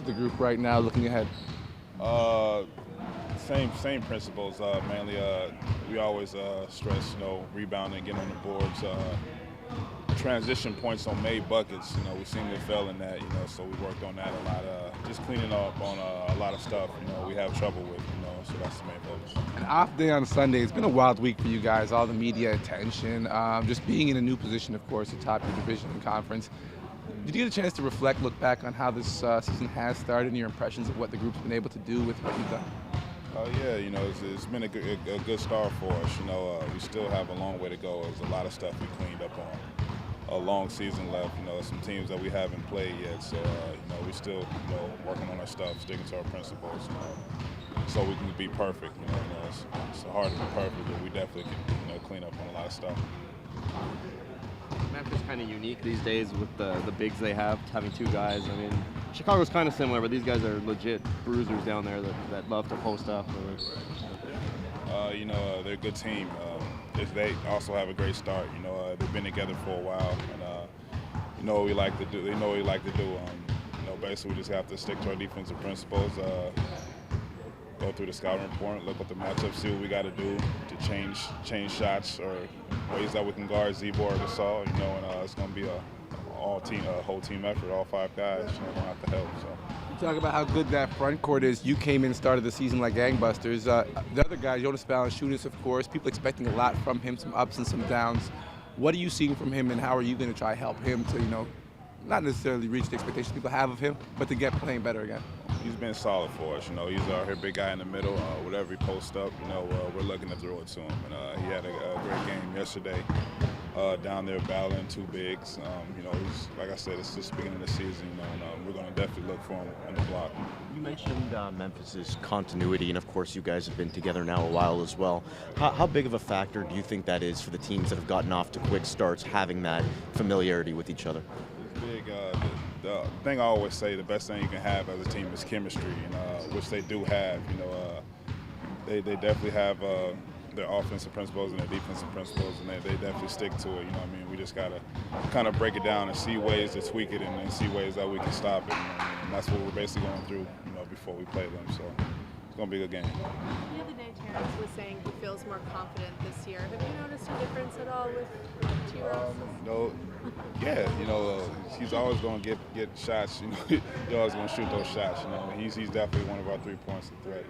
the group right now, looking ahead? Uh, same principles. Mainly, we always stress, rebounding, getting on the boards. Transition points on made buckets. We seem to fail in that. So we worked on that a lot. Just cleaning up on a lot of stuff. We have trouble with. So that's the main focus. An off day on Sunday. It's been a wild week for you guys. All the media attention, just being in a new position, of course, atop your division and conference. Did you get a chance to reflect, look back on how this season has started and your impressions of what the group's been able to do with what you've done? Oh yeah, it's been a good start for us. We still have a long way to go. There's a lot of stuff we cleaned up on. A long season left. Some teams that we haven't played yet. So we still working on our stuff, sticking to our principles. So we can be perfect. It's hard to be perfect, but we definitely can clean up on a lot of stuff. Memphis kind of unique these days with the bigs they have, having two guys. I mean, Chicago's kind of similar, but these guys are legit bruisers down there that love to post up. They're a good team. They also have a great start. They've been together for a while, and you know what we like to do. They know what we like to do. Basically, we just have to stick to our defensive principles. Go through the scouting report, look at the matchup, see what we got to do to change shots or ways that we can guard Zebo or Gasol. And it's going to be a whole team effort. All five guys going to have to help. So. You talk about how good that front court is. You came in and started the season like gangbusters. The other guys, Jonas Valanciunas, of course, people expecting a lot from him, some ups and some downs. What are you seeing from him, and how are you going to try to help him to, not necessarily reach the expectations people have of him, but to get playing better again? He's been solid for us. He's our big guy in the middle. Whatever he posts up, we're looking to throw it to him. And he had a great game yesterday down there battling two bigs. He's, like I said, it's just the beginning of the season, and we're going to definitely look for him on the block. You mentioned Memphis's continuity, and of course you guys have been together now a while as well. How big of a factor do you think that is for the teams that have gotten off to quick starts, having that familiarity with each other? It's big. The thing I always say, the best thing you can have as a team is chemistry, which they do have. They definitely have their offensive principles and their defensive principles, and they definitely stick to it. We just got to kind of break it down and see ways to tweak it and see ways that we can stop it. And that's what we're basically going through, before we play them. So it's going to be a good game. The other day, Terrence was saying he feels more confident this year. Have you noticed a difference at all with T-Ross? No. Yeah, he's always going to get shots. He's always going to shoot those shots. He's definitely one of our 3 points of threat.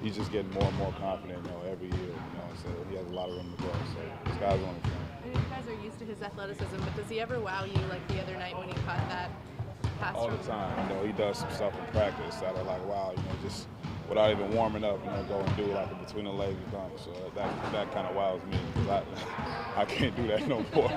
He's just getting more and more confident, every year. So he has a lot of room to grow. So this guy's on the front. I know you guys are used to his athleticism, but does he ever wow you like the other night when he caught that pass? All the time. He does some stuff in practice that are like, wow, just without even warming up, go and do like a between the legs dunk. So that kind of wows me because I can't do that no more.